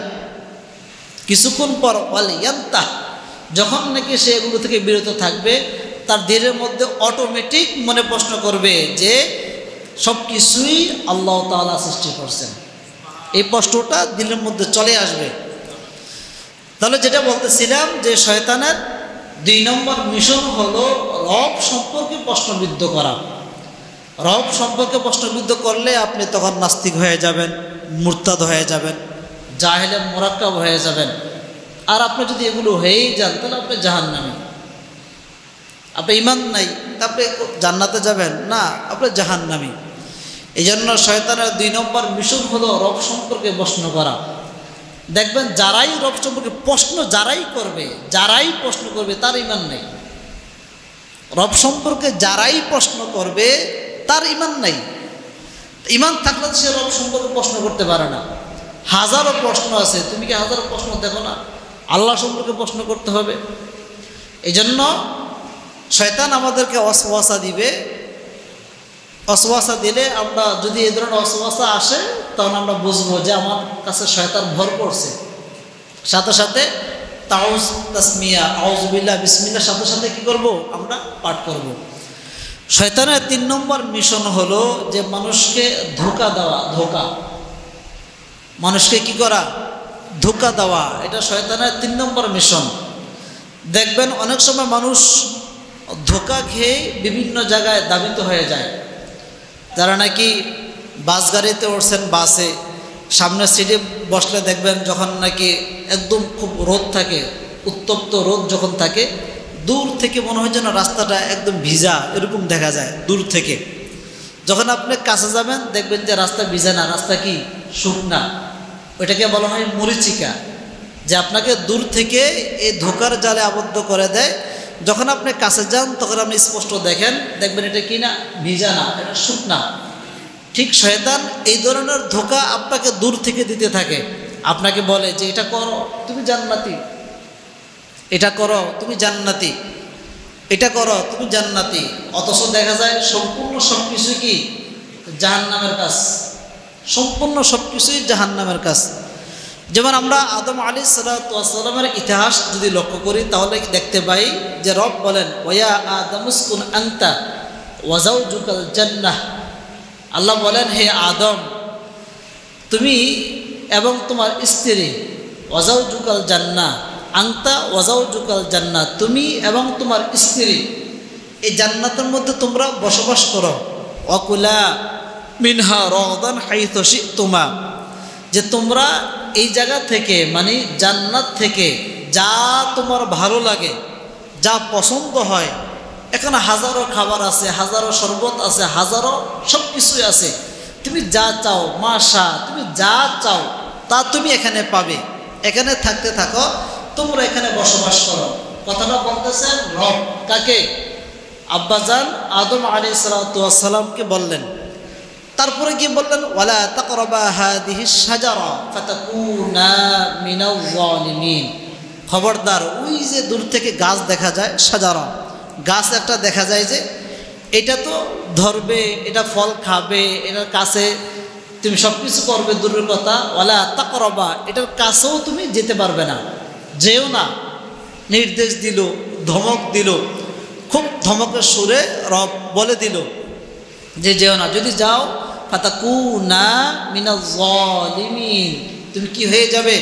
কিছুক্ষণ পর ওয়ালিয়ান্তাহ, যখন নাকি সে এগুলো থেকে বিরত থাকবে তার দিলের মধ্যে অটোমেটিক মনে প্রশ্ন করবে যে সব কিছুই আল্লাহ তাআলা সৃষ্টি করছেন। এই প্রশ্নটা দিলের মধ্যে চলে আসবে। তাহলে যেটা বলতেছিলাম যে শয়তানের 2 নম্বর মিশন হলো রব সম্পর্কে প্রশ্নবিদ্ধ করা। রব সম্পর্কে প্রশ্নবিদ্ধ করলে আপনি তখন নাস্তিক হয়ে যাবেন, মুরতাদ হয়ে যাবেন, জাহেলে মুরাক্কাব হয়ে যাবেন। আর আপনি যদি এগুলো হয়েই যান তাহলে আপনি জাহান্নামী। আপনি ঈমান নাই, আপনি জান্নাতে যাবেন না, আপনি জাহান্নামী। এই জন্য শয়তানের 2 নম্বর মিশন হলো রব সম্পর্কে প্রশ্ন করা। দেখবেন যারাই রব সম্পর্কে প্রশ্ন যারাই প্রশ্ন করবে তার ঈমান নেই। রব সম্পর্কে যারাই প্রশ্ন করবে তার ঈমান নাই। ঈমান থাকলে সে রব সম্পর্কে প্রশ্ন করতে পারে না। হাজারো প্রশ্ন আছে, তুমি কি হাজারো প্রশ্ন দেখো না? আল্লাহ সম্পর্কে প্রশ্ন করতে হবে। এই জন্য শয়তান আমাদেরকে ওয়াসওয়াসা দিবে। ওয়াসওয়াসা দিলে আমরা যদি এই ধরনের ওয়াসওয়াসা আসে তখন আমরা বুঝবো যে আমার কাছে শয়তান ভর করছে। সাথে সাথে তাউজ তাসমিয়া, আউযু বিল্লাহ, বিসমিল্লাহ সাথে সাথে কি করব, আমরা পাঠ করব। শয়তানের 3 নম্বর মিশন হলো যে মানুষকে ধোঁকা দেওয়া। মানুষকে কি করা, ধোঁকা দেওয়া। এটা শয়তানের 3 নম্বর মিশন। দেখবেন অনেক সময় মানুষ ধোঁকা খেয়ে বিভিন্ন জায়গায় দাবিত হয়ে যায়। যারা নাকি বাস গাড়িতে উঠছেন, বাসে সামনের সিটে বসলে দেখবেন যখন নাকি একদম খুব রোদ থাকে, উত্তপ্ত রোদ যখন থাকে, দূর থেকে মনে হয় যেন রাস্তাটা একদম ভিজা এরকম দেখা যায় দূর থেকে। যখন আপনি কাছে যাবেন দেখবেন যে রাস্তা ভিজা না, রাস্তা কি শুকনা। ওইটাকে বলা হয় মরিচিকা, যে আপনাকে দূর থেকে এই ধোঁকার জালে আবদ্ধ করে দেয়। যখন আপনি কাছে যান তখন আপনি স্পষ্ট দেখবেন এটা কি না, ভিজা না, এটা শুকনা। ঠিক শয়তান এই ধরনের ধোঁকা আপনাকে দূর থেকে দিতে থাকে। আপনাকে বলে যে এটা করো তুমি জান্নাতি, এটা করো তুমি জান্নাতি, এটা করো তুমি জান্নাতি। অথচ দেখা যায় সম্পূর্ণ সব কিছুই কি জাহান্নামের কাজ, সম্পূর্ণ সব কিছুই জাহান্নামের কাজ। যেমন আমরা আদম আলাইহিসসালাতু ওয়াসসালামের ইতিহাস যদি লক্ষ্য করি তাহলে দেখতে পাই যে রব বলেন ওয়া আদামুসকুন আনতা ওয়া যাওজুকাল জান্নাহ। আল্লাহ বলেন হে আদম, তুমি এবং তোমার স্ত্রী, ওয়া যাওজুকাল জান্নাহ, আনতা ওয়া যাওজুকাল জান্নাহ, তুমি এবং তোমার স্ত্রী এই জান্নাতের মধ্যে তোমরা বসবাস করো। ওয়াকুলা মিনহা রাগাদান হাইথু শি'তুমা, যে তোমরা এই জায়গা থেকে মানে জান্নাত থেকে যা তোমার ভালো লাগে, যা পছন্দ হয়, এখানে হাজারো খাবার আছে, হাজারো শরবত আছে, হাজারো সব কিছুই আছে। তুমি যা চাও মাশা, তুমি যা চাও তা তুমি এখানে পাবে। এখানে থাকতে থাকো, তোমরা এখানে বসবাস করো। কথাটা বলতেছেন রব কাকে? আব্বাজান আদম আলাইহিস সালাতু ওয়াস সালামকে বললেন। তারপরে কি বললেন? ওয়ালা তাকরাবা হাদিহিস শাজারা ফাতাকুনা মিনাল যালিমিন। খবরদার, ওই যে দূর থেকে গাছ দেখা যায়, শাজারা গাছ একটা দেখা যায়, যে এটা তো ধরবে, এটা ফল খাবে, এটার কাছে তুমি সব কিছু করবে, দূরের কথা। ওয়ালা তাকরাবা, এটার কাছেও তুমি যেতে পারবে না, যেও না। নির্দেশ দিল, ধমক দিল, খুব ধমকের সুরে রব বলে দিল যে যেও না। যদি যাও ফাতাকুনা মিনাজ যালিমিন, তুমি কি হয়ে যাবে?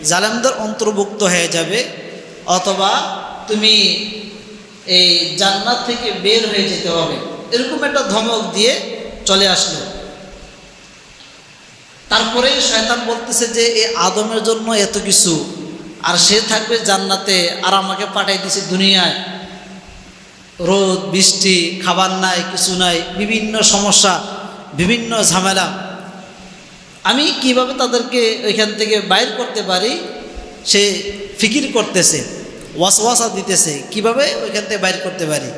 জালেমদের অন্তর্ভুক্ত হয়ে যাবে, অথবা তুমি এই জান্নাত থেকে বের হয়ে যেতে হবে। এরকম একটা ধমক দিয়ে চলে আসলো। তারপরে শয়তান বলতেছে যে এই আদমের জন্য এত কিছু, আর সে থাকবে জান্নাতে, আর আমাকে পাঠাই দিছে দুনিয়ায়। রোদ বৃষ্টি, খাবার নাই, কিছু নাই, বিভিন্ন সমস্যা, বিভিন্ন ঝামেলা। আমি কিভাবে তাদেরকে ওইখান থেকে বাইর করতে পারি সে ফিকির করতেছে, ওয়াসওয়াসা দিতেছে, কিভাবে ওইখান থেকে বাইর করতে পারি।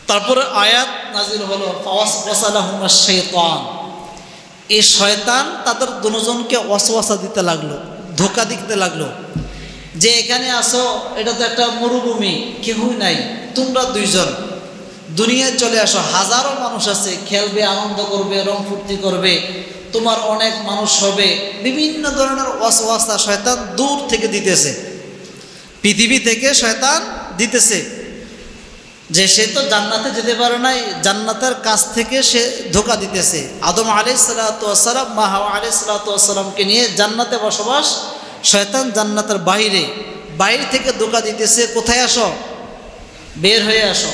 তারপরে আয়াত নাজিল হলো ফাওয়াসওয়াসালাহুমাশ শাইতান। এই শয়তান তাদের দুজনকে ওয়াসওয়াসা দিতে লাগলো, ধোঁকা দিতে লাগলো যে এখানে আসো, এটা তো একটা মরুভূমি, কেউই নাই, তোমরা দুইজন দুনিয়ায় চলে আসো, হাজারো মানুষ আছে, খেলবে, আনন্দ করবে, রং ফুর্তি করবে, তোমার অনেক মানুষ হবে। বিভিন্ন ধরনের ওয়াসওয়াসা শয়তান দূর থেকে দিতেছে, পৃথিবী থেকে শয়তান দিতেছে যে সে তো জান্নাতে যেতে পারে নাই, জান্নাতের কাছ থেকে সে ধোঁকা দিতেছে। আদম আলাইহিস সালাতু ওয়াস সালাম, মা হাওয়া আলাইহিস সালাতু ওয়াস সালামকে নিয়ে জান্নাতে বসবাস, শয়তান জান্নাতের বাইরে থেকে ধোঁকা দিতেছে, কোথায় আসো, বের হয়ে আসো।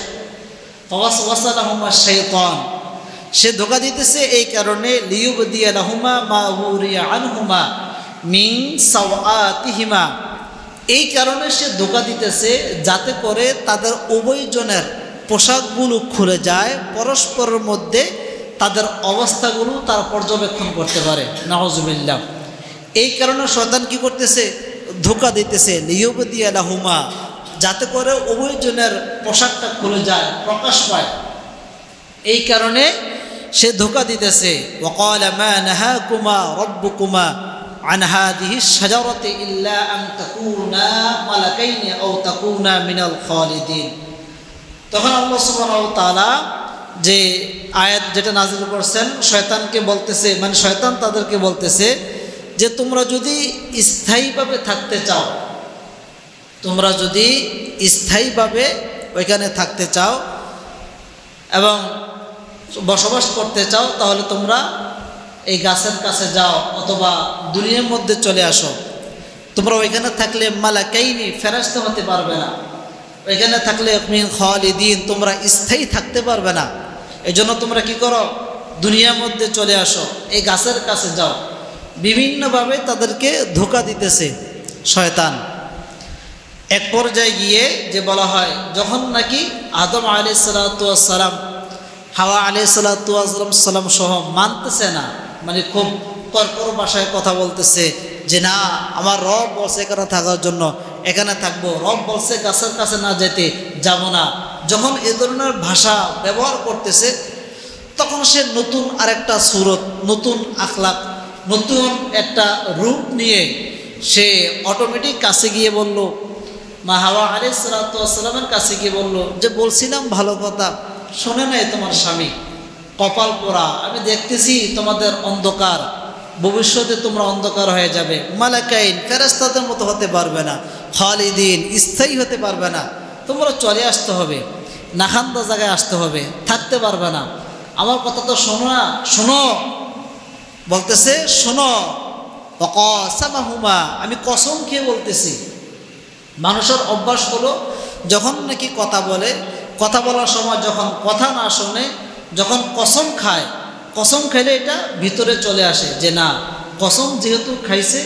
ফাওয়াসওয়াসালাহুমাশ শাইতান, সে ধোঁকা দিতেছে এই কারণে লিয়ুবদিয়া লাহুমা মা উরিয়া আনহুমা মিন সাওআতিহিমা, এই কারণে সে ধোঁকা দিতেছে যাতে করে তাদের উভয়জনের পোশাকগুলো খুলে যায়, পরস্পরের মধ্যে তাদের অবস্থাগুলো তারা পর্যবেক্ষণ করতে পারে। নাউজুবিল্লাহ। এই কারণে শয়তান কি করতেছে? ধোঁকা দিতেছে, লিয়ুবদিয়া লাহুমা, যাতে করে উভয়জনের পোশাকটা খুলে যায়, প্রকাশ পায়। এই কারণে সে ধোঁকা দিতেছে। ওয়াকালা মা নাহাকুমা রাব্বুকুমা আন হাদিহিশ শাজারাতি ইল্লা আন তাকুনা মালাকাইনি আও তাকুনা মিনাল খালিদিন। তখন আল্লাহ সুবহানাহু ওয়া তাআলা যে আয়াত যেটা নাযিল করেছেন, শয়তানকে বলতেছে, মানে শয়তান তাদেরকে বলতেছে যে তোমরা যদি স্থায়ীভাবে থাকতে চাও, তোমরা যদি স্থায়ীভাবে ওইখানে থাকতে চাও এবং বসবাস করতে চাও, তাহলে তোমরা এই গাছের কাছে যাও অথবা দুনিয়ার মধ্যে চলে আসো। তোমরা ওইখানে থাকলে মালাকাইনি, ফেরেশতা হতে পারবে না। ওইখানে থাকলে মিন খালিদিন, তোমরা স্থায়ী থাকতে পারবে না। এই জন্য তোমরা কি করো? দুনিয়ার মধ্যে চলে আসো, এই গাছের কাছে যাও। বিভিন্নভাবে তাদেরকে ধোঁকা দিতেছে শয়তান। এক পর্যায়ে গিয়ে যে বলা হয়, যখন নাকি আদম আলাইহিস সালাতু ওয়াস সালাম, হাওয়া আলাইহিস সালাতু ওয়াস সালাম সহ মানতেছে না, মানে খুব কর্কর ভাষায় কথা বলতেছে যে না, আমার রব বলছে এখানে থাকার জন্য, এখানে থাকবো, রব বলছে গাছের কাছে না যেতে, যাব না। যখন এ ধরনের ভাষা ব্যবহার করতেছে, তখন সে নতুন আরেকটা সুরত, নতুন আখলাক, নতুন একটা রূপ নিয়ে সে অটোমেটিক কাছে গিয়ে বলল, মা হাওয়া আলাইহিস সালাতু ওয়াস সালামের কাছে গিয়ে বলল যে বলছিলাম ভালো কথা, শোনে নাই তোমার স্বামী, কপাল পোড়া, আমি দেখতেছি তোমাদের অন্ধকার, ভবিষ্যতে তোমরা অন্ধকার হয়ে যাবে, মালাকাইন, ফেরেশতাদের মতো হতে পারবে না, খালিদিন, স্থায়ী হতে পারবে না, তোমরা চলে আসতে হবে, নাখান্দা জায়গায় আসতে হবে, থাকতে পারবে না। আমার কথা তো শোনো না, শোনো, বলতেছে শোনো। ওয়াকাসামাহুমা, আমি কসম খেয়ে বলতেছি। মানুষের অভ্যাস হলো যখন নাকি কথা বলে, কথা বলার সময় যখন কথা না শোনে, যখন কসম খায়, কসম খেলে এটা ভিতরে চলে আসে যে না, কসম যেহেতু খাইছে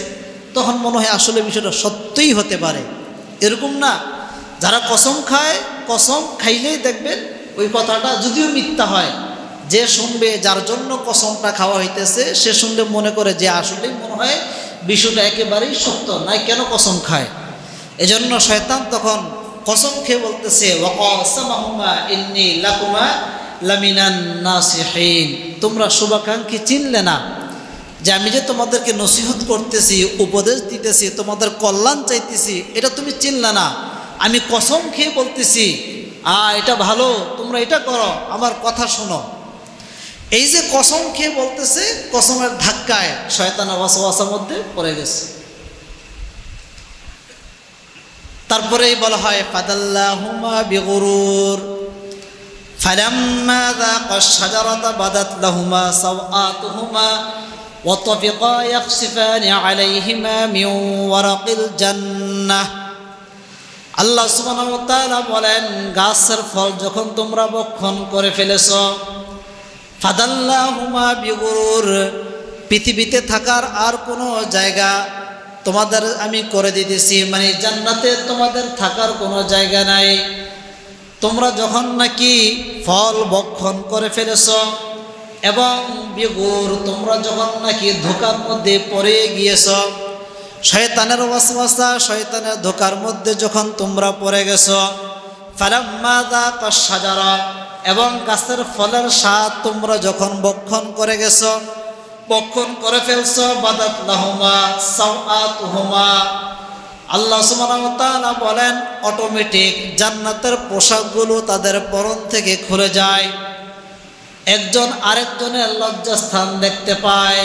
তখন মনে হয় আসলে বিষয়টা সত্যিই হতে পারে, এরকম না। যারা কসম খায়, কসম খাইলেই দেখবেন ওই কথাটা যদিও মিথ্যা হয়, যে শুনবে, যার জন্য কসমটা খাওয়া হইতেছে, সে শুনলে মনে করে যে আসলেই মনে হয় বিষয়টা একেবারেই সত্য, নাই কেন কসম খায়। এজন্য শয়তান তখন কসম খেয়ে বলতেছে, ওয়াকাসামাহুমা ইন্নী লাকুমা লামিনান নাসিহিন, তোমরা শুভাকাঙ্ক্ষী চিনলে না যে আমি যে তোমাদেরকে নসিহত করতেছি, উপদেশ দিতেছি, তোমাদের কল্যাণ চাইতেছি, এটা তুমি চিনলে না। আমি কসম খেয়ে বলতেছি এটা ভালো, তোমরা এটা করো, আমার কথা শোনো। এই যে কসম খেয়ে বলতেছে, কসমের ধাক্কায় শয়তানের ওয়াসওয়াসার মধ্যে পড়ে গেছে। তারপরেই বলা হয় ফাদাল্লাহুমা বিগুরুর ফালাম্মা যাকা আশ-শাজারাতা বাদাত লাহুমা সাওআতুহুমা ওয়া তাফিকা ইয়াখসিফানি আলাইহিমা মিন ওয়ারাকিল জান্নাহ। আল্লাহ সুবহানাহু ওয়া তাআলা বলেন, গাছের ফল যখন তোমরা ভক্ষণ করে ফেলেছ, ফাদাল্লাহুমা বিগুরুর, পৃথিবীতে থাকার আর কোনো জায়গা তোমাদের আমি করে দিতেছি, মানে জান্নাতে তোমাদের থাকার কোনো জায়গা নাই। তোমরা যখন নাকি ফল ভক্ষণ করে ফেলেছ, এবং বিগুর, তোমরা যখন নাকি ধোঁকার মধ্যে পড়ে গিয়েছ, শয়তানের ওয়াসওয়াসা, শয়তানের ধোঁকার মধ্যে যখন তোমরা পড়ে গেছ, ফালাম্মা যাকা আশ-শাজারা, এবং গাছের ফলের স্বাদ তোমরা যখন ভক্ষণ করে গেছ, ভক্ষণ করে ফেলছ, বাদাত লাহুমা সাওআতুহুমা, আল্লাহ সুবহানাহু ওয়া তাআলা বলেন অটোমেটিক জান্নাতের পোশাকগুলো তাদের পরন থেকে খুলে যায়, একজন আরেকজনের লজ্জাস্থান দেখতে পায়।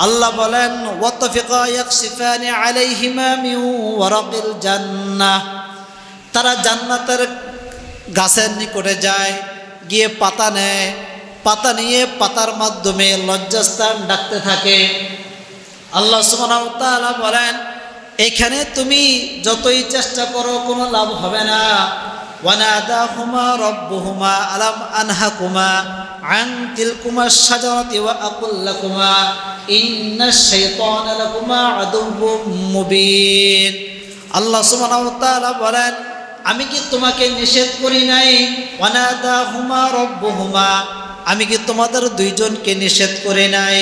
আল্লাহ বলেন ওয়া তাফিকা ইয়াকসিফানি আলাইহিমা মিন ওয়ারাকিল জান্নাহ, তারা জান্নাতের গাছের নিকটে যায়, গিয়ে পাতা নেয়, পাতা নিয়ে পাতার মাধ্যমে লজ্জাস্থান ডাকতে থাকে। আল্লাহ সুবহানাহু ওয়া তাআলা বলেন এখানে তুমি যতই চেষ্টা করো কোনো লাভ হবে না। ওয়ানাদাহুমা রাব্বুহুমা আলাম আনহাকুমা আন তিলকুমা শাজারাতি ওয়া আকুল লাকুমা ইন্নাশ শাইতানা লাকুমা আদুউম মুবিন। আল্লাহ সুবহানাহু ওয়া তাআলা বলেন আমি কি তোমাকে নিষেধ করি নাই? ওয়ানাদাহুমা রাব্বুহুমা, আমি কি তোমাদের দুইজনকে নিষেধ করি নাই?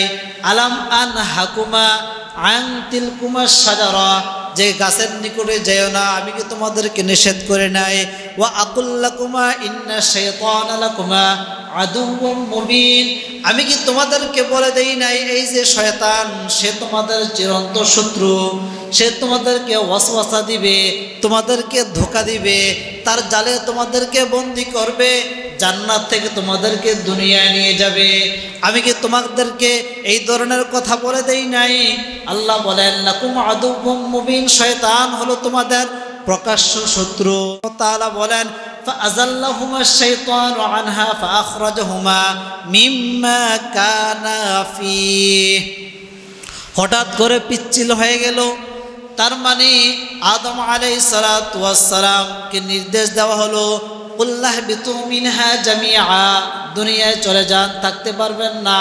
আলাম আনহাকুমা আন তিলকুমা শাজারা, যে গাছের নিকটে যেও না, আমি কি তোমাদেরকে নিষেধ করে নাই? ওয়া আকুল লাকুমা ইন্নাশ শাইতানা লাকুমা আদুউম মুবিন, আমি কি তোমাদেরকে বলে দেই নাই এই যে শয়তান সে তোমাদের চিরন্ত শত্রু, সে তোমাদেরকে ওয়াসওয়াসা দিবে, তোমাদেরকে ধোঁকা দিবে, তার জালে তোমাদেরকে বন্দী করবে, জান্নাত থেকে তোমাদেরকে দুনিয়ায় নিয়ে যাবে। আমি কি তোমাদেরকে এই ধরনের কথা বলে দেই নাই? আল্লাহ বলেন লাকুম আদুউম মুবিন, শয়তান হলো তোমাদের প্রকাশ্য শত্রু। তাআলা বলেন ফাআযাল্লাহুমা আশ-শাইতানু আনহা ফাআখরাজাহুমা মিম্মা কানা ফীহ, হঠাৎ করে পিচ্ছিল হয়ে গেল। তার মানে আদম আলাইহিস সালাতু ওয়াস সালামকে নির্দেশ দেওয়া হলো কুল্লাহ বিতু মিনহা জামিআ, দুনিয়ায় চলে যান, থাকতে পারবেন না।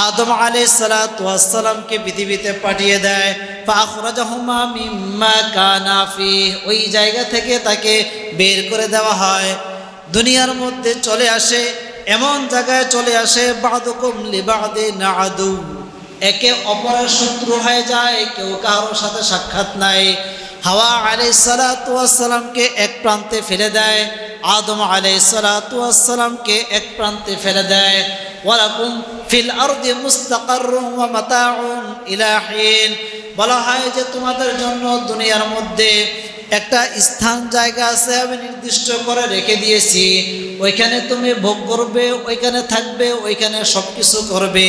আদম আলাইহিস সালাতু ওয়াস সালামকে পৃথিবীতে পাঠিয়ে দেয়। ফাআখরাজাহুমা মিম্মা কানা ফীহ, ওই জায়গা থেকে তাকে বের করে দেওয়া হয়, দুনিয়ার মধ্যে চলে আসে, এমন জায়গায় চলে আসে বাদুকুম লিবাদিন আদু, একে অপরের শত্রু হয়ে যায়, কেউ কারোর সাথে সাক্ষাৎ নাই। হাওয়া আলাইহিস সালাতু ওয়াস সালামকে এক প্রান্তে ফেলে দেয়, আদম আলাইহিস সালাতু ওয়াস সালামকে এক প্রান্তে ফেলে দেয়। ওয়ালাকুম ফিল আরদি মুস্তাকাররুন ওয়া মাতাউন ইলা হিন, বলা হয় যে তোমাদের জন্য দুনিয়ার মধ্যে একটা স্থান জায়গা আছে, আমি নির্দিষ্ট করে রেখে দিয়েছি, ওইখানে তুমি ভোগ করবে, ওইখানে থাকবে, ওইখানে সব কিছু করবে।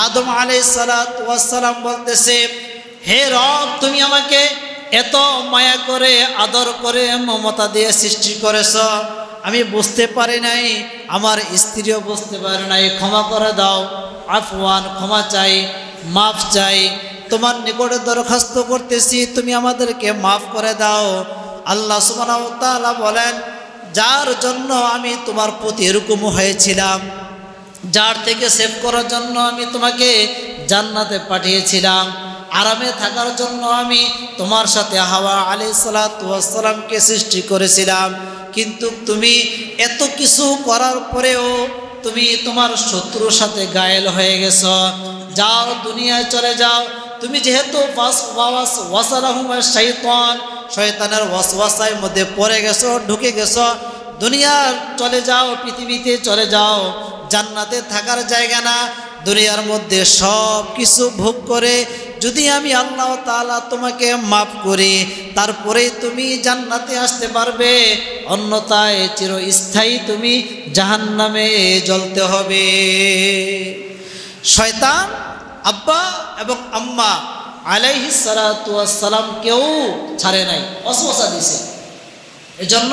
আদম আলাইহিস সালাতু ওয়াস সালাম বলতেছে হে রব, তুমি আমাকে এত মায়া করে আদর করে মমতা দিয়ে সৃষ্টি করেছ, আমি বুঝতে পারি নাই, আমার স্ত্রীও বুঝতে পারে নাই, ক্ষমা করে দাও। আফওয়ান, ক্ষমা চাই, মাফ চাই, তোমার নিকটে দরখাস্ত করতেছি তুমি আমাদেরকে মাফ করে দাও। আল্লাহ সুবহানাহু ওয়া তাআলা বলেন যার জন্য আমি তোমার প্রতি এরকম হয়েছিলাম, যার থেকে সেভ করার জন্য আমি তোমাকে জান্নাতে পাঠিয়েছিলাম, আরামে থাকার জন্য আমি তোমার সাথে হাওয়া আলাইহিস সালাতু ওয়াস সালামকে সৃষ্টি করেছিলাম। কিন্তু তুমি এত কিছু করার পরেও তুমি তোমার শত্রুর সাথে গায়েল হয়ে গেছো। যাও, দুনিয়ায় চলে যাও। তুমি যেহেতু শয়তানের ওয়াসওয়াসার মধ্যে পড়ে গেছো, ঢুকে গেছো, দুনিয়ার চলে যাও, পৃথিবীতে চলে যাও। জান্নাতে থাকার জায়গা না, দুনিয়ার মধ্যে সব কিছু ভোগ করে যদি আমি আল্লাহ তাআলা তোমাকে মাফ করি, তারপরে তুমি জান্নাতে আসতে পারবে, অন্যথায় চিরস্থায়ী তুমি জাহান্নামে জ্বলতে হবে। শয়তান আব্বা এবং আম্মা আলাইহিস সালাতু ওয়াস সালাম কেউ ছাড়ে নাই, ওয়াসওয়াসা দিছে। এজন্য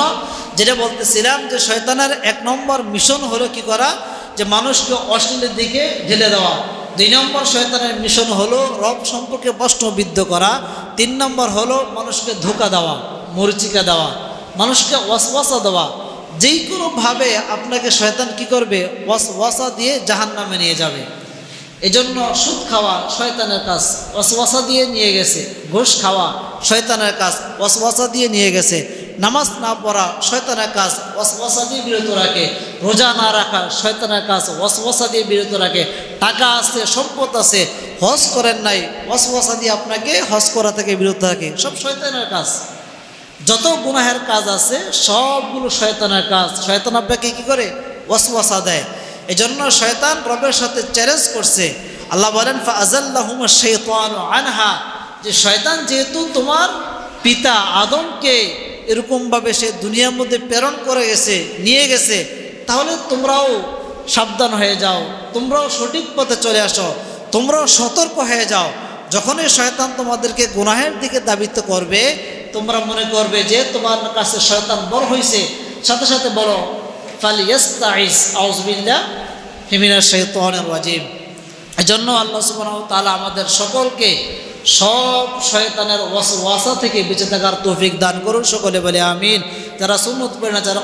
যেটা বলতেছিলাম যে শয়তানের 1 নম্বর মিশন হলো কি করা, যে মানুষকে অশ্লীলের দিকে ঢেলে দেওয়া। 2 নম্বর শয়তানের মিশন হলো রব সম্পর্কে প্রশ্নবিদ্ধ করা। 3 নম্বর হলো মানুষকে ধোঁকা দেওয়া, মরিচিকা দেওয়া, মানুষকে ওয়াসওয়াসা দেওয়া। যেই কোনোভাবে আপনাকে শয়তান কি করবে, ওয়াসওয়াসা দিয়ে জাহান্নামে নিয়ে যাবে। এজন্য সুদ খাওয়া শয়তানের কাজ, ওয়াসওয়াসা দিয়ে নিয়ে গেছে। ঘুষ খাওয়া শয়তানের কাজ, ওয়াসওয়াসা দিয়ে নিয়ে গেছে। নামাজ না পড়া শয়তানের কাজ, ওয়াসওয়াসা দিয়ে বিরত রাখে। রোজা না রাখা শয়তানের কাজ, ওয়াসওয়াসা দিয়ে বিরত রাখে। টাকা আছে, সম্পদ আছে, হজ করেন নাই, ওয়াসওয়াসা দিয়ে আপনাকে হজ করা থেকে বিরত রাখে। সব শয়তানের কাজ। যত গুনাহের কাজ আছে সবগুলো শয়তানের কাজ। শয়তান আপনাকে কি করে, ওয়াসওয়াসা দেয়। এজন্য শয়তান রবের সাথে চ্যালেঞ্জ করছে। আল্লাহ বলেন ফাআযাল্লাহুমুশ শাইতানু আনহা, যে শয়তান যেহেতু তোমার পিতা আদমকে এরকমভাবে সে দুনিয়ার মধ্যে প্রেরণ করে গেছে, নিয়ে গেছে, তাহলে তোমরাও সাবধান হয়ে যাও, তোমরাও সঠিক পথে চলে আসো, তোমরাও সতর্ক হয়ে যাও। যখনই শয়তান তোমাদেরকে গুনাহের দিকে দাবিত করবে, তোমরা মনে করবে যে তোমার কাছে শয়তান বড় হয়েছে, সাথে সাথে বলো ফালিয়াস্তাইজ আউযু বিল্লাহি মিনাশ শাইতানির রাজিম। এজন্য আল্লাহ সুবহানাহু ওয়া তাআলা আমাদের সকলকে সব শয়তানের ওয়াসওয়াসা থেকে বেঁচে থাকার তৌফিক দান করুন। সকলে বলে আমিন। যারা সুন্নত পড়ে না, যারা